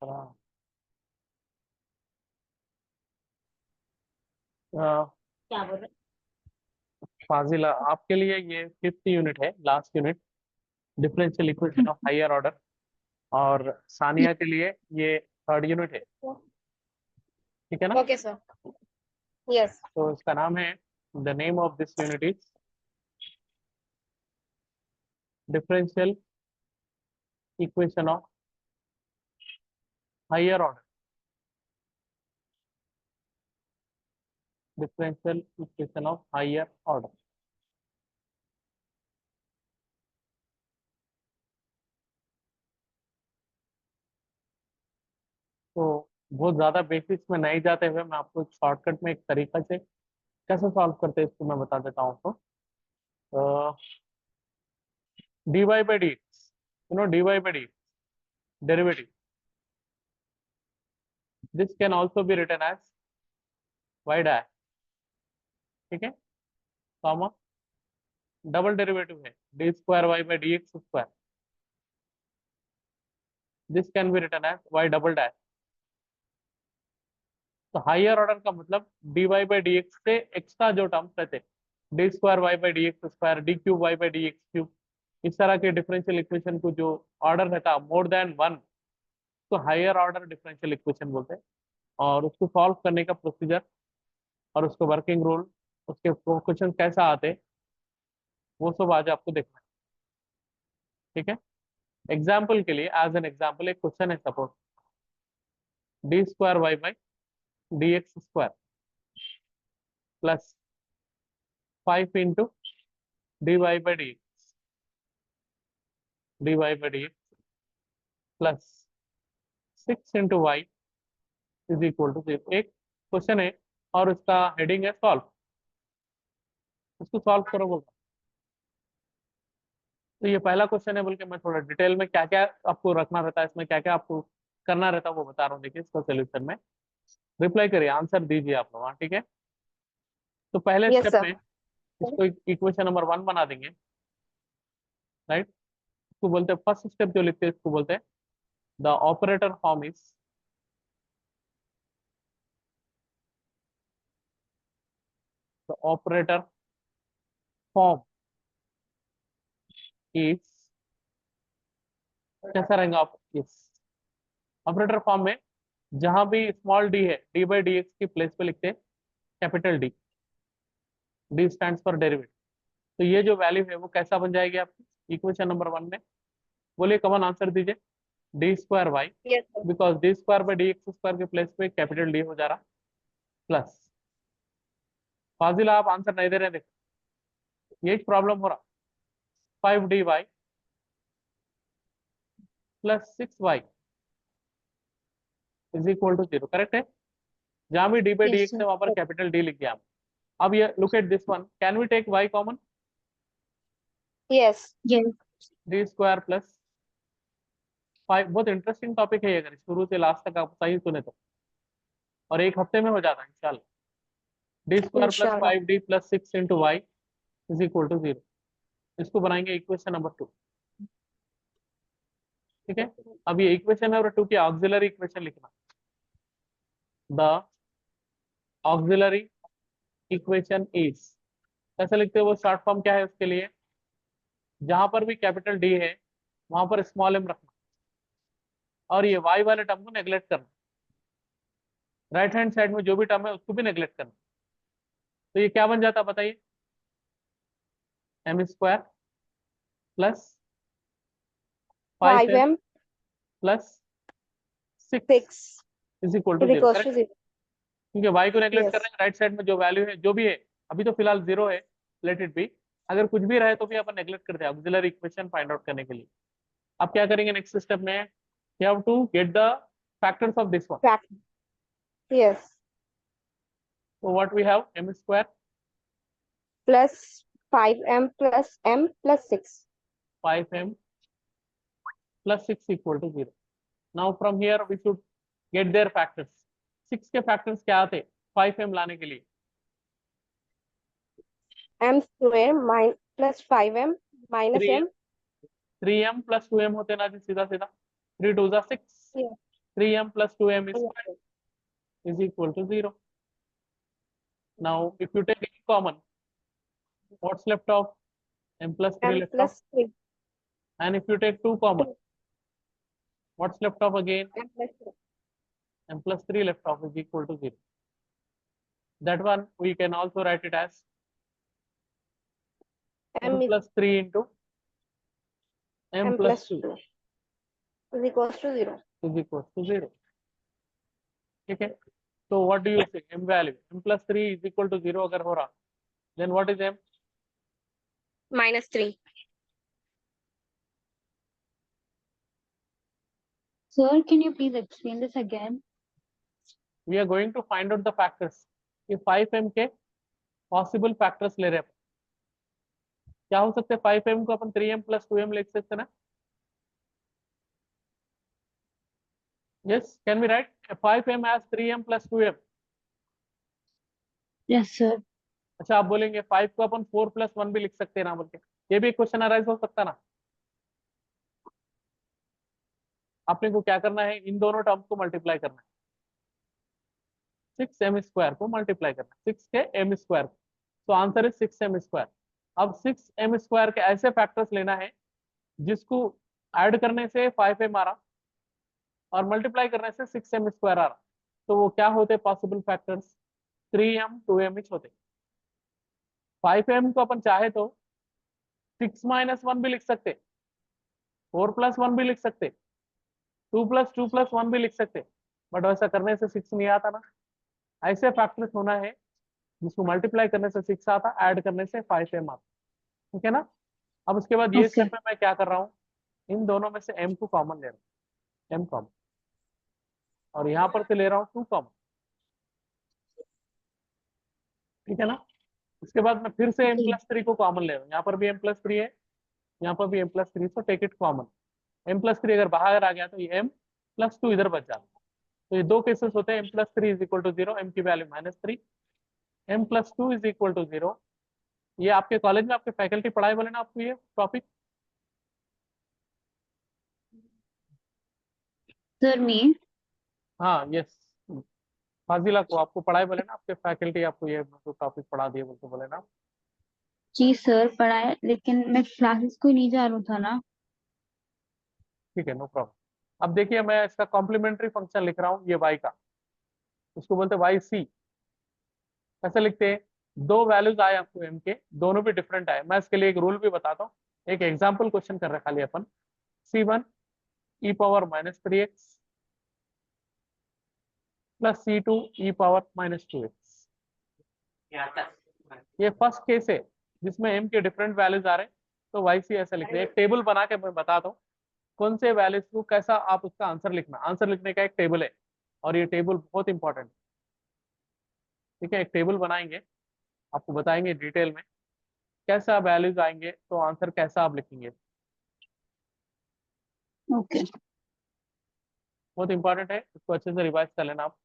हाँ। क्या बोल रहे? फाजिला, आपके लिए ये 5th यूनिट है, last unit, differential equation of higher order. और सानिया के लिए ये 3rd यूनिट है, ठीक है ना? Okay sir. यस। तो इसका नाम है, the name of this unit is differential equation of higher order. Differential equation of higher order. तो बहुत ज्यादा बेसिक्स में नहीं जाते हुए मैं आपको शॉर्टकट में एक तरीका से कैसे सॉल्व करते हैं इसको मैं बता देता हूँ आपको। dy by dx, dy by dx derivative, this can also be written as y dash, ठीक है, कॉमा डबल डेरिवेटिव है D square Y by D X square, this can be written as Y double dash. तो higher order का मतलब D Y by D X से extra जो terms रहते, D square Y by D X square, D cube Y by D X cube, इस तरह के differential equation को जो ऑर्डर रहता मोर देन वन, तो हायर ऑर्डर डिफरेंशियल इक्वेशन बोलते हैं। और उसको सॉल्व करने का प्रोसीजर और उसको वर्किंग रूल, उसके क्वेश्चन कैसा आते, वो सब आज आपको देखना है, ठीक है। एग्जाम्पल के लिए, एज एन एग्जाम्पल, एक क्वेश्चन है, suppose D square Y by D X square plus 5 into D Y by D Y by D plus 6 into Y is equal to 0। एक क्वेश्चन है और उसका हेडिंग है सॉल्व। इसको सॉल्व करो बोल। तो ये पहला क्वेश्चन है, बोल के मैं थोड़ा डिटेल में क्या क्या आपको रखना रहता है, इसमें क्या क्या आपको करना रहता है वो बता रहा हूँ। देखिए इसका सोल्यूशन में रिप्लाई करिए, आंसर दीजिए आप लोग, हाँ ठीक है। तो पहले यस स्टेप सर। में इसको इक्वेशन नंबर 1 बना देंगे, राइट। इसको बोलते हैं, फर्स्ट स्टेप जो लिखते हैं इसको बोलते हैं the operator form is, the operator form is, कैसा रहेगा आप इस ऑपरेटर फॉर्म में जहां भी स्मॉल डी है, डी बाई डी एक्स की प्लेस पे लिखते हैं capital D, D stands for derivative. तो ये जो वैल्यू है वो कैसा बन जाएगी आपकी इक्वेशन नंबर 1 में? बोलिए, कमन आंसर दीजिए। D square Y, yes sir. Because D square by D X square के प्लेस पे कैपिटल डी हो जा रहा, प्लस, फाजिला आप आंसर नहीं दे रहे, देखो ये प्रॉब्लम हो रहा, 5 dy प्लस 6y is equal to 0, correct है। जहां भी D by D yes X है वहां पर सर। कैपिटल डी लिख दिया हम। अब ये look at this one, can we take y common? Yes. Yes. D square plus 5, बहुत इंटरेस्टिंग टॉपिक है ये, अगर शुरू से लास्ट तक आप सही सुने तो, और एक हफ्ते में हो जाता है इंशाल्लाह। डी स्क्वायर प्लस इंशाल्लाह। 5d plus 6 into Y is equal to 0। इसको बनाएंगे इक्वेशन नंबर 2, ठीक है। अब ये इक्वेशन नंबर 2 की ऑक्सिलरी इक्वेशन लिखना, द ऑक्सिलरी इक्वेशन इज, कैसे लिखते हैं वो, शॉर्ट फॉर्म क्या है उसके लिए, जहां पर भी कैपिटल डी है वहां पर स्मॉल एम रखना, और ये वाई वाले टर्म को नेग्लेक्ट करना, राइट हैंड साइड में जो भी टर्म है उसको भी नेग्लेक्ट करना। तो ये क्या बन जाता है बताइए, M square plus 5m 5m plus 6 6 is equal to is 0, equals to correct. 0. क्योंकि y को नेग्लेक्ट कर यस। रहे हैं, राइट साइड में जो वैल्यू है जो भी है, अभी तो फिलहाल 0 है, लेट इट बी, अगर कुछ भी रहे तो भी अपन नेग्लेक्ट करते हैं ऑक्सिलरी इक्वेशन फाइंड आउट करने के लिए। अब क्या करेंगे नेक्स्ट स्टेप में, you have to get the factors of this one. Fact. Yes. So what we have, m square Plus 5m plus m plus 6. 5m plus 6 equal to 0. Now from here we should get their factors. 6 के factors क्या आते 5m लाने के लिए? M square plus 5m minus 3m, m. 3m plus 2m होते ना जी, सीधा सीधा, 3 2 6, Yes. 3m plus 2m is equal to 0. Now, if you take m common, what's left of? M plus 3 M left of. plus 3. And if you take 2 common, what's left of again? M plus 3. M plus 3 left of is equal to 0. That one we can also write it as m plus 3 into m plus 2 is equals to 0. is equals to 0. Okay. So what do you say? M value m plus 3 is equal to 0 अगर हो रहा, then what is m? Minus 3. Sir, can you please explain this again? We are going to find out the factors. ये 5m के possible factors ले रहे हैं. क्या हो सकते हैं? 5m को अपन 3m plus 2m लिख सकते हैं ना? Yes, can we write 5m as 3m plus 2m? Yes, sir. अच्छा, आप बोलेंगे 5 को अपन 4 plus 1 भी लिख सकते हैं ना बोल के, ये भी क्वेश्चन अराइज हो सकता ना. आपने को क्या करना है? इन दोनों टर्म्स को मल्टीप्लाई करना है. 6m स्क्वायर को मल्टीप्लाई करना है 6 के m स्क्वायर. तो आंसर इज 6m स्क्वायर. अब 6m स्क्वायर के ऐसे फैक्टर्स लेना है जिसको ऐड करने से 5m आ रहा और मल्टीप्लाई करने से 6m स्क्वायर आ रहा. तो वो क्या होते possible factors? 3m 2m etch होते. 5m को अपन चाहे तो 6 minus 1 भी लिख सकते, 4 plus 1 भी लिख सकते, 2 plus 2 plus 1 भी लिख सकते, बट वैसा करने से 6 नहीं आता ना. ऐसे फैक्टर्स होना है जिसको मल्टीप्लाई करने से 6 आता, ऐड करने से 5m आता. ठीक है ना. अब उसके बाद ये Okay. स्टेप में मैं क्या कर रहा हूँ? इन दोनों में से m को कॉमन ले रहा हूँ, m कॉमन, और यहाँ पर से ले रहा हूँ 2 कॉमन. ठीक है ना. उसके बाद मैं फिर से m Okay. plus 3 को कॉमन ले रहा हूँ. यहाँ पर भी m plus 3 है, यहाँ पर भी m plus 3, so take it common. m plus 3 अगर बाहर आ गया तो ये m plus 2 इधर बच जाता. तो ये दो केसेस होते हैं. m plus 3 is equal to 0, m की value -3, m plus 2 is equal to 0. ये आपके कॉलेज में आपके फैकल्टी पढ़ाए बोले ना आपको ये टॉपिक? Sir, me? हाँ, यस, फाजिला को आपको पढ़ाए बोले ना आपके फैकल्टी, आपको ये टॉपिक पढ़ा दिए बोलते बोले ना? जी सर पढ़ाया, लेकिन मैं क्लासेस को नहीं जा रहा था ना. ठीक है, नो प्रॉब्लम. अब देखिए, मैं इसका कॉम्प्लीमेंट्री फंक्शन लिख रहा हूँ, ये y का, उसको बोलते हैं वाई सी. कैसे लिखते हैं? दो वैल्यूज आए आपको m के, दोनों भी डिफरेंट आए. मैं इसके लिए एक रूल भी बताता हूँ. एक एग्जाम्पल क्वेश्चन कर रहे खाली अपन. c1 e power -3x plus c2 e power -2x. ये फर्स्ट केस है जिसमें m के डिफरेंट वैल्यूज आ रहे हैं. तो वाई सी ऐसे लिख रहे हैं. एक टेबल बना के मैं बताता हूँ कौन से वैल्यूज को कैसा आप उसका आंसर लिखना. आंसर लिखने का एक टेबल है, और ये टेबल बहुत इंपॉर्टेंट है. ठीक है, एक टेबल बनाएंगे, आपको बताएंगे डिटेल में कैसा वैल्यूज आएंगे तो आंसर कैसा आप लिखेंगे. ओके. बहुत इंपॉर्टेंट है, इसको अच्छे से रिवाइज कर लेना आप.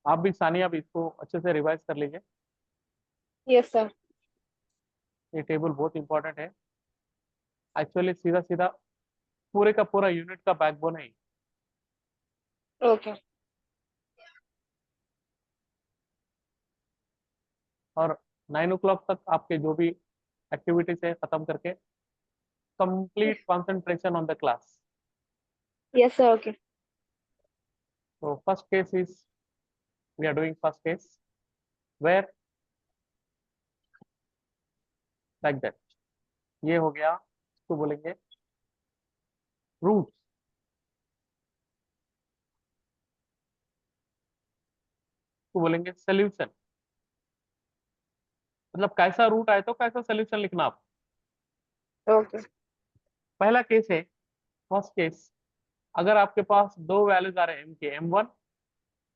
आप भी, सानिया भी, इसको अच्छे से रिवाइज कर लीजिए. Yes, sir. ये टेबल बहुत इंपॉर्टेंट है. एक्चुअली सीधा सीधा पूरे का पूरा यूनिट का बैकबोन है. Okay. और 9 o'clock तक आपके जो भी एक्टिविटीज है खत्म करके complete concentration on the class. Yes, sir. Okay. So first case is, we are doing first case where like that. ये हो गया, इसको बोलेंगे रूट. इसको बोलेंगे सोल्यूशन. मतलब कैसा रूट आए तो कैसा सोल्यूशन लिखना आप. Okay. पहला केस है, फर्स्ट केस, अगर आपके पास दो वैल्यूज आ रहे हैं m के, m1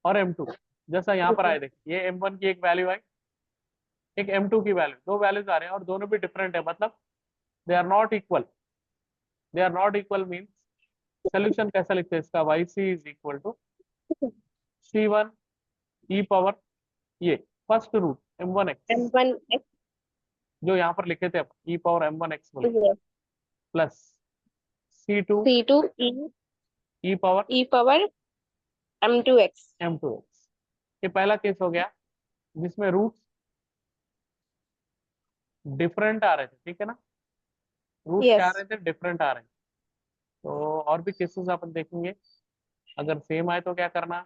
और m2. जैसा यहाँ पर आए, देखिए ये m1 की एक वैल्यू आई, एक m2 की वैल्यू. दो वैल्यूज आ रहे हैं और दोनों भी डिफरेंट है, मतलब they are not equal. They are not equal means solution कैसा लिखते हैं इसका? Y C is equal to c1 e power, ये फर्स्ट रूट m1x M1x जो यहाँ पर लिखे थे अपन, e⁻m1x बोल yes. Plus c2 C2 e⁻m2x। e power m2x. ये पहला केस हो गया जिसमें रूट्स डिफरेंट आ रहे थे, ठीक है ना, रूट्स क्या आ Yes. रहे थे, डिफरेंट आ रहे हैं। तो और भी केसेस अपन देखेंगे, अगर सेम आए तो क्या करना,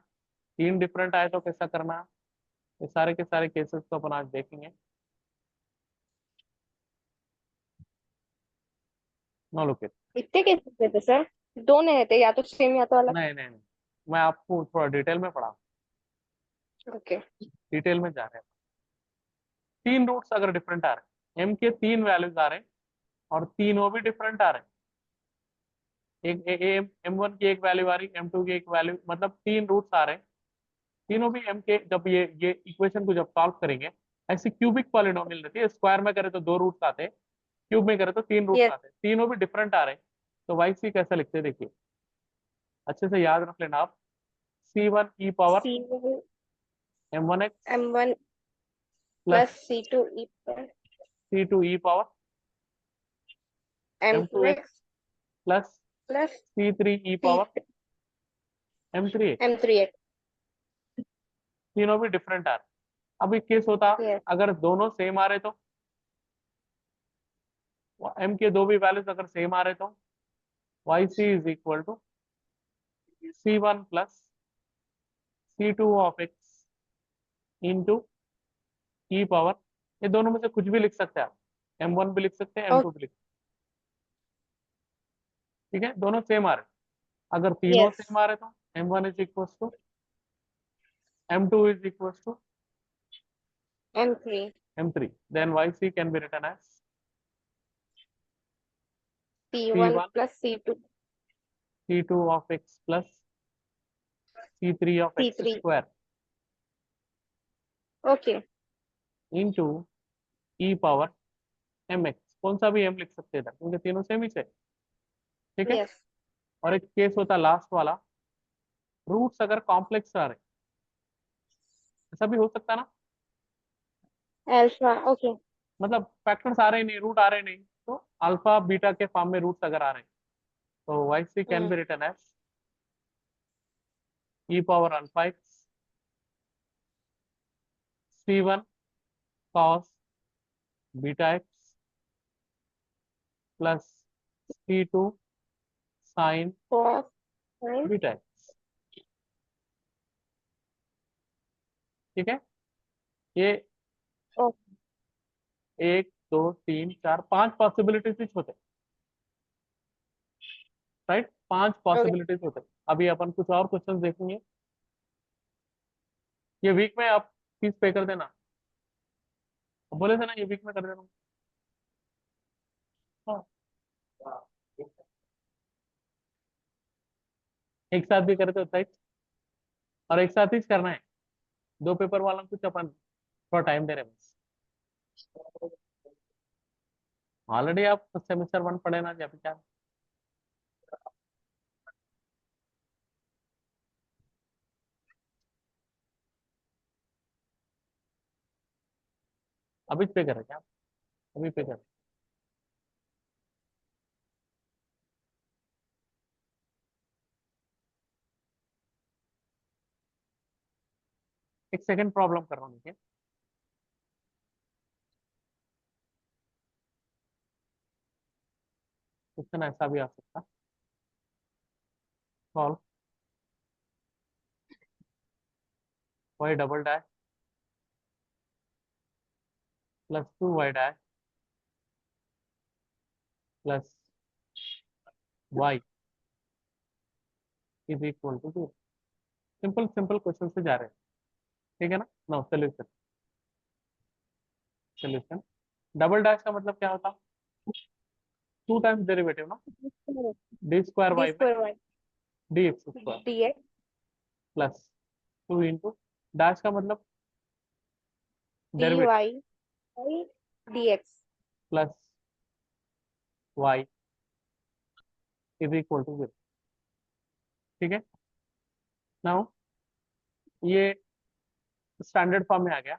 तीन डिफरेंट आए तो कैसा करना, ये सारे के सारे केसेस तो अपन आज देखेंगे। No look it. इतने कैसे देते सर? दो नहीं रहते, या तो सेम या तो अलग। नहीं, मैं आपको थोड़ा डिटेल में पढ़ा, ओके। डिटेल में जा रहे हैं। तीन रूट्स अगर डिफरेंट आ रहे हैं, एम के तीन वैल्यूज आ रहे हैं और तीनों भी डिफरेंट आ रहे हैं, एक M1 की एक वैल्यू आ रही, M2 की एक वैल्यू, मतलब तीन रूट्स आ रहे हैं, तीनों भी m के, जब ये इक्वेशन को जब सॉल्व करेंगे, ऐसी क्यूबिक पॉलिनोमियल रहती है, स्क्वायर में करे तो दो रूट्स आते हैं, क्यूब में करे तो तीन रूट्स यस। आते हैं, तीनों भी डिफरेंट आ रहे हैं। तो वाई सी कैसे लिखते हैं देखिए, अच्छे से याद रख लेना आप, C1 e⁻m1x C1 m1 plus plus C2 e power C2 e⁻m2x m2x plus plus C3 e⁻m3x। m3x. तीनों भी डिफरेंट आ रहे हैं। अब एक केस होता, Yes. अगर दोनों सेम आ रहे तो, m के दो भी वैल्यूज अगर सेम आ रहे तो Y C is equal to C1 plus C2 of x into e⁻, ये दोनों में से कुछ भी लिख सकते हैं आप, M1 भी लिख सकते हैं, M2 Okay. भी लिख सकते हैं, ठीक है, दोनों सेम आ रहे हैं। अगर तीनों Yes. सेम आ रहे तो M1 is equal to M2 is equal to m3 M3, then YC can be written as C1 C1 plus C2 C2 of x plus C3 of x C3. square Okay. into e⁻m mx, कौन सा भी m लिख सकते हैं इधर क्योंकि तीनों same ही से, ठीक है। Yes. और एक केस होता लास्ट वाला, रूट्स अगर कॉम्प्लेक्स आ रहे, ऐसा भी हो सकता है ना, Alpha. Okay. मतलब फैक्टर्स आ रहे नहीं, रूट आ रहे नहीं, तो अल्फा बीटा के फॉर्म में रूट्स अगर आ रहे हैं, तो Y C can Hmm. Be written as e⁻α x C1 cos beta x plus C2 sin Cos. Sin. Beta x, ठीक है। ये Okay. एक दो तीन चार पांच पॉसिबिलिटीज होते, राइट, पांच Okay. पॉसिबिलिटीज होते। अभी अपन कुछ और क्वेश्चंस देखेंगे। ये वीक में आप फीस पे कर देना, बोले थे ना ये वीक में कर देना। हाँ। एक साथ भी करते होता है, और एक साथ ही करना है, दो पेपर वाला कुछ अपन थोड़ा टाइम दे रहे हैं बस। ऑलरेडी आप सेमेस्टर 1 पढ़े ना, जब क्या अभी पे कर रहे क्या आप? अभी पे कर रहे। एक सेकंड प्रॉब्लम कर रहा हूँ, देखिए क्वेश्चन ऐसा भी आ सकता, solve Y double dash plus 2y dash plus y is equal to 2। Simple simple question से जा रहे हैं, ठीक है ना। No solution, solution double dash का मतलब क्या होता, टू टाइम्स डेरिवेटिव ना, D square D Y by square Y. D X square dx. Plus 2 into dash का मतलब dy derivative by dx. Plus y is equal to 0, ठीक है। Now ये स्टैंडर्ड फॉर्म में आ गया,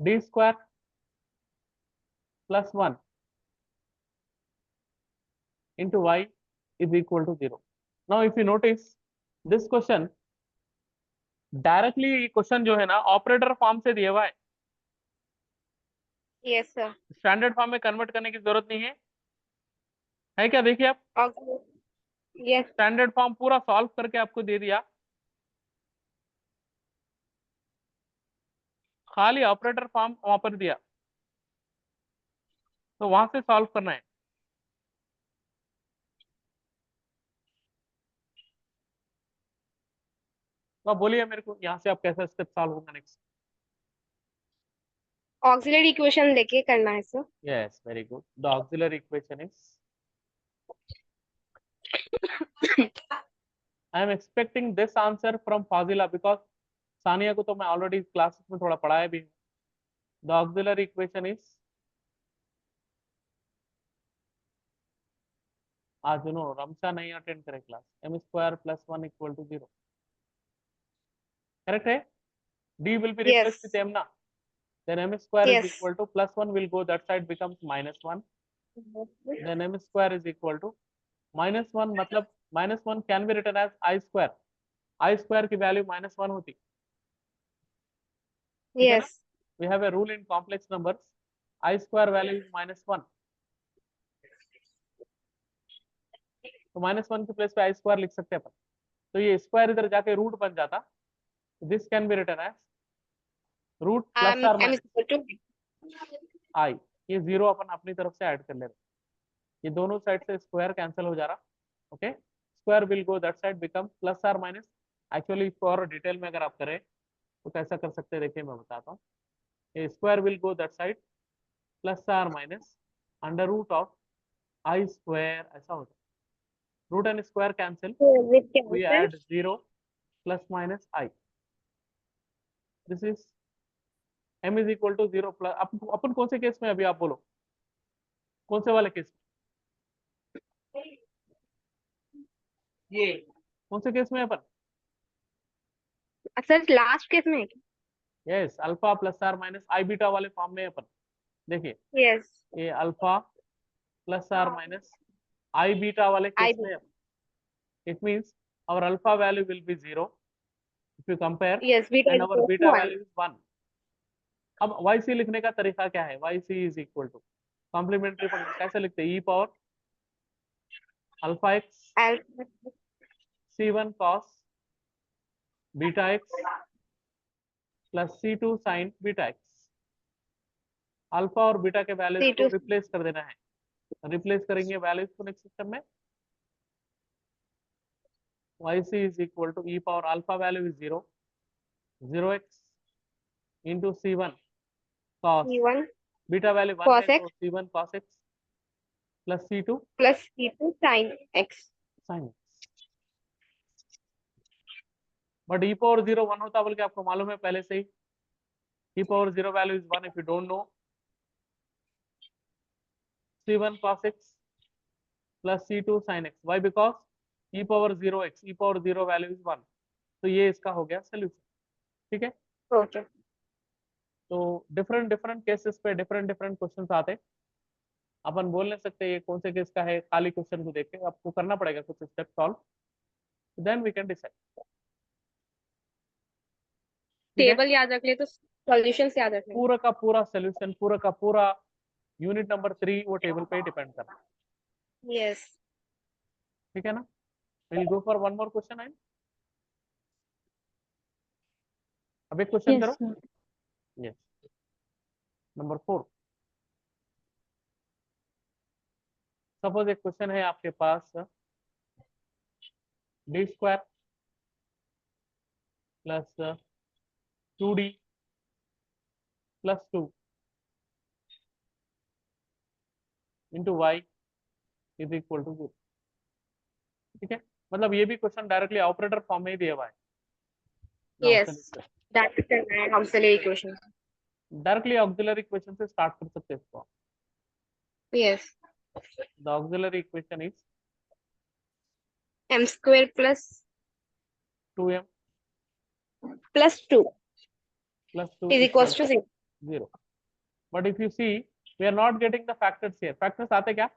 d square plus 1 into y is equal to 0. Now if you notice this question, directly question जो है ना ऑपरेटर फॉर्म से दिया हुआ है, यस सर। स्टैंडर्ड फॉर्म में कन्वर्ट करने की जरूरत नहीं है क्या? देखिए आप, यस। स्टैंडर्ड फॉर्म पूरा सॉल्व करके आपको दे दिया, खाली ऑपरेटर फॉर्म वहां पर दिया, तो वहां से सॉल्व करना है। तो आप बोलिए मेरे को यहाँ से आप कैसा स्टेप सॉल्व होगा नेक्स्ट? ऑक्सिलरी इक्वेशन लेके करना है sir. Yes, very good. The auxiliary equation is, I am expecting this answer from फाजिला because Sania को तो मैं ऑलरेडी क्लासेस में थोड़ा पढ़ाया भी हूँ। द ऑक्सिलरी इक्वेशन इज, आज नो रमशा नहीं अटेंड करे class, m square plus 1 equal to 0, correct है? d will be yes replaced with m ना, then m square is yes. equal to plus 1 will go that side becomes minus 1, then m square is equal to minus 1, मतलब minus 1 can be written as I square, I square की value minus 1 होती, ठीक है ना? Yes We have a rule in complex numbers, I square value is minus 1, तो minus 1 की place पे I square लिख सकते हैं अपन, तो ये स्क्वायर इधर जाके रूट बन जाता, this can be written as root plus और M minus equal to I, ये जीरो अपन अपनी तरफ से ऐड कर ले रहे, ये दोनों साइड से स्क्वायर कैंसिल हो जा रहा, okay, square will go that side become plus और माइनस। एक्चुअली फॉर डिटेल में अगर आप करें तो कैसा कर सकते हैं, देखिए मैं बताता हूँ, ये square will go that side plus और minus under root of I square, ऐसा होता है, root and square cancel, we add zero plus minus I, this is m is equal to 0 plus, अपन कौन से केस में अभी आप बोलो, कौन से वाले केस में, ये कौन से केस में अपन? सर लास्ट केस में। Yes, alpha plus or minus I beta वाले फॉर्म में अपन, देखिए यस ये alpha plus or minus I beta वाले आई केस में, it means our alpha value will be 0 if you compare, yes beta and is our equal beta to 1। value is 1। अब yc लिखने का तरीका क्या है? yc is equal to complementary function कैसे लिखते हैं, e power alpha X c1 cos beta X plus c2 sin beta X, alpha और बीटा के वैल्यूज को रिप्लेस कर देना है, रिप्लेस करेंगे वैल्यूज को नेक्स्ट सिस्टम में, yc is equal to e power alpha value is 0, 0x into c1 cos C1 beta value 1 cos है x तो c1 cos x plus c2 plus C2 sin x। sin x, but e power 0 1 होता बोल के आपको मालूम है पहले से ही, e power 0 value is 1, if you don't know c1 cos x plus c2 sin x, why? because e power 0x, e power 0 value is 1, तो ये इसका हो गया सोल्यूशन, ठीक है? ओके तो डिफरेंट डिफरेंट केसेस पे डिफरेंट डिफरेंट क्वेश्चंस आते हैं, अपन बोल नहीं सकते ये कौन से केस का है, खाली क्वेश्चन को देख के आपको करना पड़ेगा कुछ step solve, then we can decide, ठीक है? टेबल याद रख ले तो सॉल्यूशंस याद रख ले। पूरा का पूरा सोल्यूशन, पूरा का पूरा यूनिट नंबर 3 वो टेबल पे डिपेंड करता है, यस ठीक है ना? Will go for one more question, I अब एक क्वेश्चन यस करो, सर। यस, नंबर 4, सपोज एक क्वेश्चन है आपके पास, D square plus 2d plus 2 into Y is equal to 0, ठीक है? मतलब ये भी क्वेश्चन डायरेक्टली ऑपरेटर फॉर्म में ही दिया हुआ है, यस दैट करना है auxiliary equation. Directly auxiliary equation से स्टार्ट कर सकते हैं इसको, yes the auxiliary equation is m square plus 2m plus 2 plus 2 is equals to 0। 0. But if you see, we are not getting the factors here. Factors आते क्या?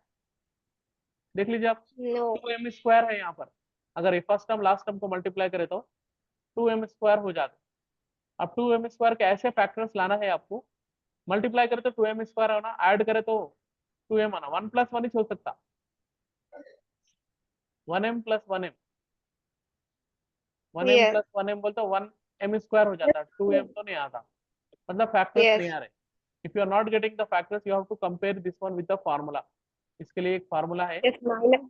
देख लीजिए आप, No. 2m स्क्वायर है यहाँ पर, अगर फर्स्ट टर्म लास्ट टर्म को मल्टीप्लाई करे तो 2m स्क्वायर हो जाता है। अब 2m स्क्वायर के ऐसे फैक्टर्स लाना है आपको, मल्टीप्लाई करे तो 2m स्क्वायर आना, ऐड करे तो 2m आना, 1 + 1 ही हो सकता, 1m + 1m, 1m Yes. + 1m बोलते 1m स्क्वायर हो जाता, 2m तो नहीं आता, मतलब फैक्टर्स Yes. नहीं आ रहे। If you are not getting the factors, you have to compare this one with the formula. इसके लिए एक फार्मूला है Yes. Minus.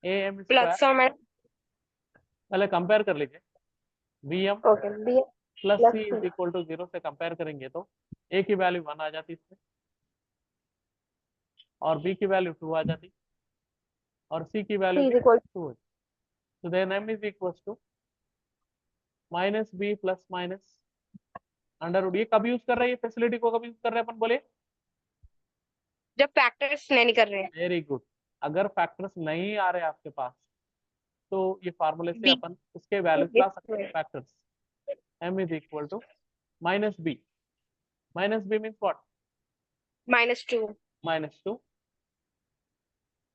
am Plus square, or minus. पहले कंपेयर कर लीजिए, vm Okay. B. Plus Plus C is 2. Equal to 0 से compare करेंगे तो a की वैल्यू 1 आ जाती इसमें, और b की वैल्यू 2 आ जाती, और c की वैल्यू C भी is equal 2 हो जाती। तो then m is equal to minus b plus minus under root. ये कब यूज कर रहे हैं, ये फैसिलिटी को कब यूज कर रहे हैं अपन, बोले? जब फैक्टर्स नहीं कर रहे हैं। Very good. अगर फैक्टर्स नहीं आ रहे आपके पास, तो ये फार्मूले से B. अपन उसके वैल्यूज ला सकते हैं, factors. m is equal to minus b means what? -2. -2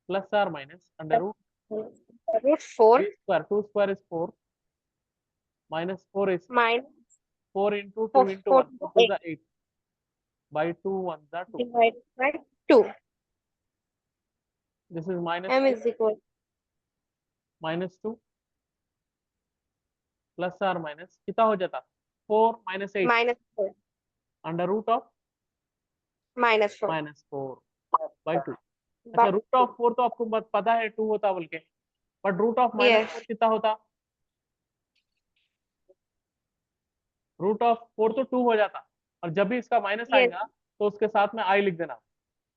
plus or minus under root √4 square, 2 square is 4, minus 4 is minus 4 into 2 into 4 1, 4 to 8 the 8 by 2 1 the 2. divided by 2. This is minus M 2 is equal minus 2 plus or minus कितना हो जाता, 4 minus 8 -4 under root of -4 minus 4 by 2। by अच्छा, root of 4 तो आपको पता है 2 होता बोल के, but root of minus yes 4 कितना होता? रूट ऑफ 4 तो 2 हो जाता, और जब भी इसका माइनस yes आएगा तो उसके साथ में आई लिख देना।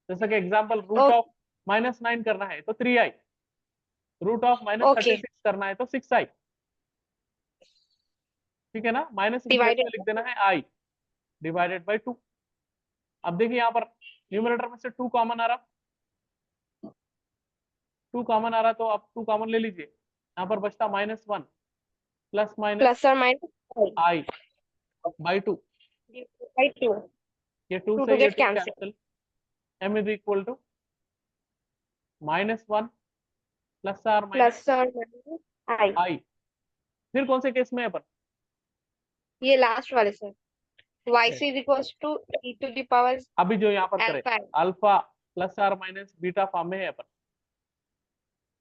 जैसे कि एग्जांपल, रूट okay ऑफ -9 करना है तो 3i, रूट ऑफ okay -36 करना है तो 6i, ठीक है ना? माइनस की प्लेस divided में लिख देना है i डिवाइडेड बाई 2। अब देखिए यहाँ पर न्यूमरेटर में से 2 कॉमन आ रहा, 2 कॉमन आ रहा, तो आप 2 कॉमन ले लीजिए, यहाँ पर बचता -1 plus minus plus or minus i by 2। by 2 ये 2 2 से to ये get 2 cancelled cancel, m is equal to -1 plus or minus plus or minus I i। फिर कौन से केस में है अपन? ये लास्ट वाले sir yc is equals to e to the power अभी जो यहाँ पर करे alpha alpha plus or minus beta form में है अपन,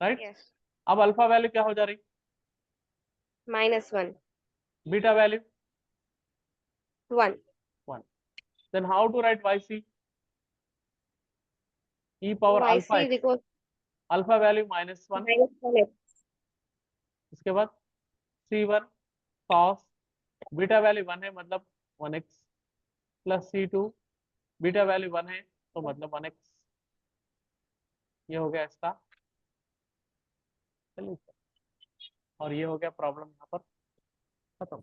राइट? yes अब अल्फा वैल्यू क्या हो जा रही, -1 beta value 1 1। Then how to write yc? e power yc alpha is equals alpha value -1, -1 इसके बाद c1 cos, बीटा वैल्यू 1 है मतलब 1x, plus c2 beta value 1 है तो मतलब 1x। ये हो गया इसका, चलिए, और ये हो गया प्रॉब्लम यहाँ पर खत्म,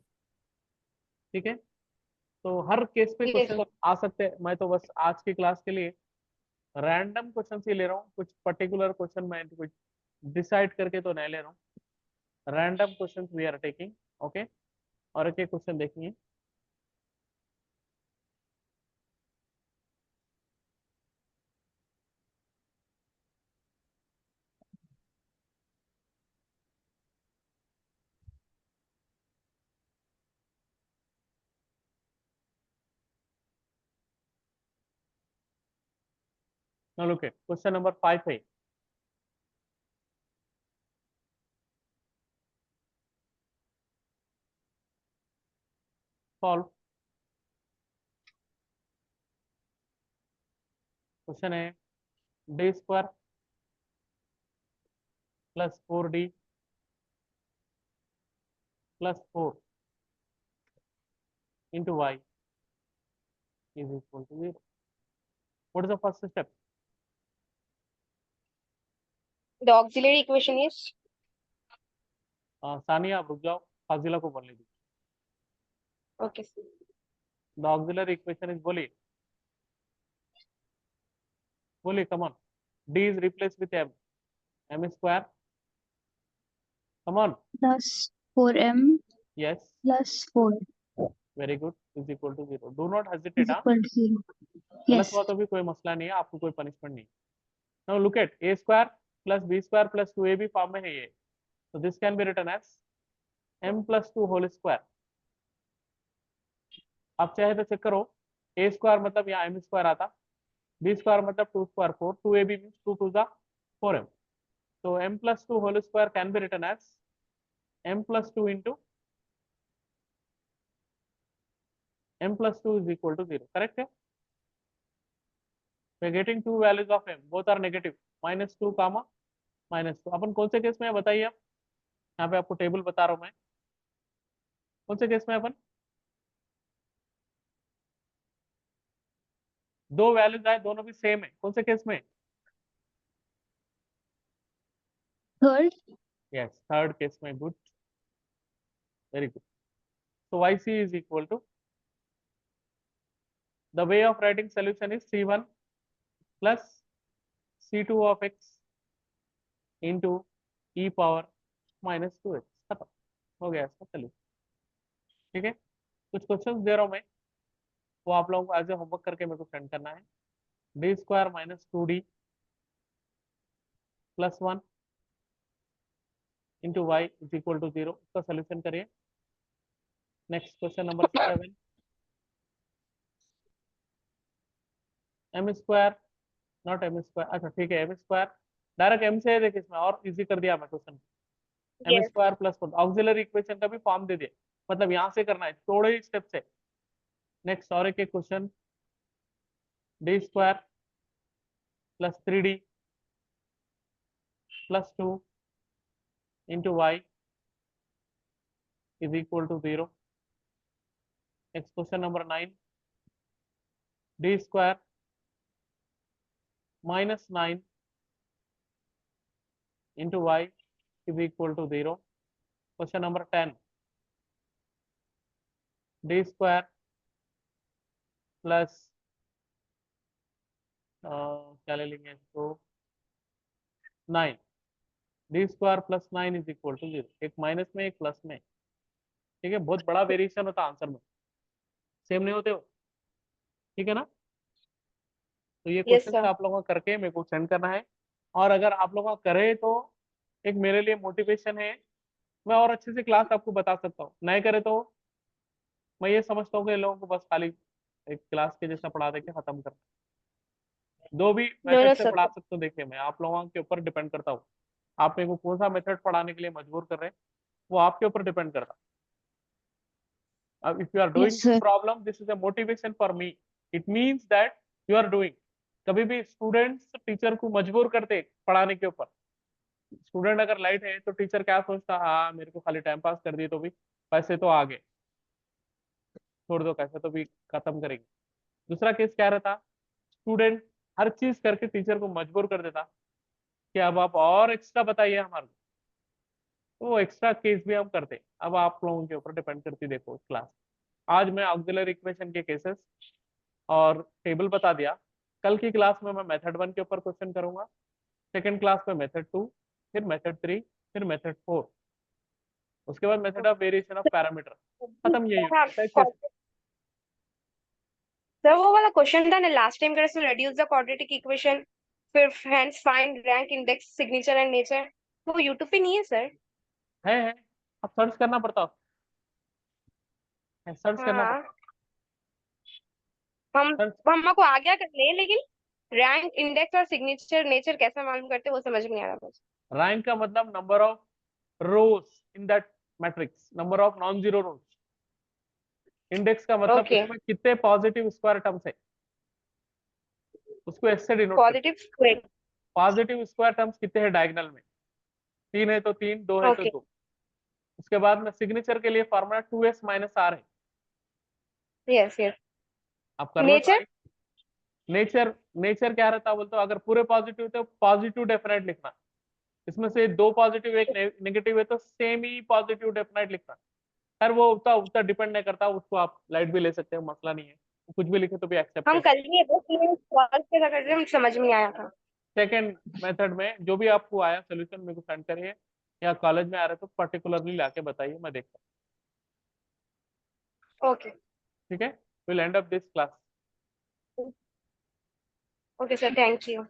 ठीक है? तो हर केस पे yes क्वेश्चन sir आ सकते हैं। मैं तो बस आज की क्लास के लिए रैंडम क्वेश्चन ही ले रहा हूँ, कुछ पर्टिकुलर क्वेश्चन मैं कुछ डिसाइड करके तो नहीं ले रहा हूँ, random question we are taking, okay? और एक क्वेश्चन देखिए, ओके, क्वेश्चन नंबर 5 है, सॉल्व। क्वेश्चन है d² plus 4d plus 4 into y is equal to 0. What is the first step? the auxiliary equation is Sania आप रुक जाओ, फाजिला को बोल लीजिए। okay sir The auxiliary equation is, बोलिए बोलिए, come on. d is replaced with m square, come on, plus 4m yes, plus 4 very good, is equal to 0। Do not is hesitate, हाँ, equal to 0. गलत Yes. हुआ तो भी कोई मसला नहीं है, आपको कोई पनिशमेंट नहीं। Now look at a square plus b square plus 2ab form में है ये, तो this can be written as m plus 2 whole square. आप चाहे तो चेक करो, a स्क्वायर मतलब यहाँ m स्क्वायर आता, b स्क्वायर मतलब 2 square 4, 2ab means 2 to the 4m, तो m plus 2 whole square can be written as m plus 2 into m plus 2 is equal to 0, correct है? We are getting two values of m, both are negative, -2 comma -2। अपन कौन से case में है बताइए आप, यहाँ पे आपको टेबल बता रहा हूँ मैं, कौन से केस में अपन दो वैल्यूज आए, दोनों भी सेम है, कौन से केस में? Third. यस, थर्ड केस में। Good, very good. so yc is equal to, the way of writing solution is c1 plus c2 of x into e power -2x, खत्म हो गया इसका सोल्यूशन। ठीक है, कुछ क्वेश्चंस दे रहा हूँ मैं, वो आप लोगों को एज ए होमवर्क करके मेरे को सेंड करना है। D square minus 2d plus 1 into Y is equal to 0, उसका सोल्यूशन करिए। Next question number 7, M square, not M square, अच्छा ठीक है, एम स्क्वायर डायरेक्ट एम से है, देखिए इसमें और इजी कर दिया मैं question, M Yes. Square plus auxiliary equation का भी फॉर्म दे दिए, मतलब यहाँ से करना है थोड़े ही स्टेप से। नेक्स्ट और एक question, D square plus 3d plus 2 into Y is equal to 0। Next question number 9, D square -9 into Y is equal to 0। Question number 10, D square plus क्या ले लेंगे इसको, 9, D square plus 9 is equal to 0, एक minus में एक plus में। ठीक है, बहुत बड़ा वेरिएशन होता है आंसर में, सेम नहीं होते हो, ठीक है ना? तो ये Yes, क्वेश्चन sir. आप लोगों का करके मेरे को सेंड करना है, और अगर आप लोगों का करे तो एक मेरे लिए मोटिवेशन है, मैं और अच्छे से क्लास आपको बता सकता हूँ। नहीं करे तो मैं ये समझता हूँ कि लोगों को बस खाली एक क्लास के जैसा पढ़ा दे के खत्म कर, दो भी No, मेथड no, से sir. पढ़ा सकते हो। देखिए मैं आप लोगों के ऊपर डिपेंड करता हूँ, आप मेरे को कौन सा मेथड पढ़ाने के लिए मजबूर कर रहे हैं, वो आपके ऊपर डिपेंड करता है। अब if you are doing Yes, this sir. Problem, this is a motivation for me, it means that you are doing. कभी भी स्टूडेंट्स टीचर को मजबूर करते पढ़ाने के ऊपर, स्टूडेंट अगर लाइट है तो टीचर क्या सोचता, हाँ मेरे को खाली टाइम पास कर दिए तो भी पैसे तो आ गए, छोड़ दो कैसे तो भी खत्म करेंगे। दूसरा केस क्या रहता, स्टूडेंट हर चीज करके टीचर को मजबूर कर देता कि अब आप और एक्स्ट्रा बताइए हमारे को, तो वो एक्स्ट्रा केस भी हम करते। अब आप लोगों के ऊपर डिपेंड करती, देखो क्लास आज मैं ऑक्सिलरी इक्वेशन के केसेस और टेबल बता दिया, कल की क्लास में मैं मेथड 1 के ऊपर क्वेश्चन करूंगा, सेकंड क्लास में मेथड 2, फिर मेथड 3, फिर मेथड 4, उसके बाद method of variation of parameter, खत्म यही हाँ, होता है। सर वो वाला क्वेश्चन था ना लास्ट टाइम, कैसे reduce the quadratic equation, फिर hence find rank index signature and nature, वो यूट्यूब पे नहीं है सर? है, अब सर्च करना पड़ता है, सर्च करना हाँ, पड़ता हम है, सर्च। हमको आ गया कर ले, लेकिन रैंक इंडेक्स और सिग्नेचर नेचर कैसे मालूम करते वो समझ में नहीं आ रहा बस। रैंक का मतलब number of rose in that matrix, number of non zero rose. Index का मतलब ओके, उसमें कितने पॉजिटिव स्क्वायर टर्म्स है, उसको एस से डिनोट करते पॉजिटिव स्क्वायर। हैं। पॉजिटिव स्क्वायर टर्म्स कितने हैं डायगोनल में, 3 है तो 3, 2 है तो ओके, 2। उसके बाद में सिग्नेचर के लिए फॉर्मूला 2s माइनस आर है, यस यस। आप कर लो नेचर, ट्राई। नेचर, नेचर क्या रहता है बोलते हो, अगर पूरे पॉजिटिव तो पॉजिटिव डेफिनेट लिखना, इसमें से 2 पॉजिटिव एक नेगेटिव है तो सेम ही पॉजिटिव डेफिनेट लिखना। खैर वो उतना उतना डिपेंड नहीं करता, उसको आप लाइट भी ले सकते हो, मसला नहीं है, कुछ भी लिखे तो भी हम एक्सेप्टेड। कर लिए बस, सॉल्व कैसा करते हम समझ में नहीं आया था। सेकेंड मेथड में जो भी आपको आया सोल्यूशन मेरे को सेंड करिए, या कॉलेज में आ रहे तो पर्टिकुलरली लाके बताइए, मैं देखता ओके। हूँ। ठीक है, will and up this class. Okay, sir. Thank you.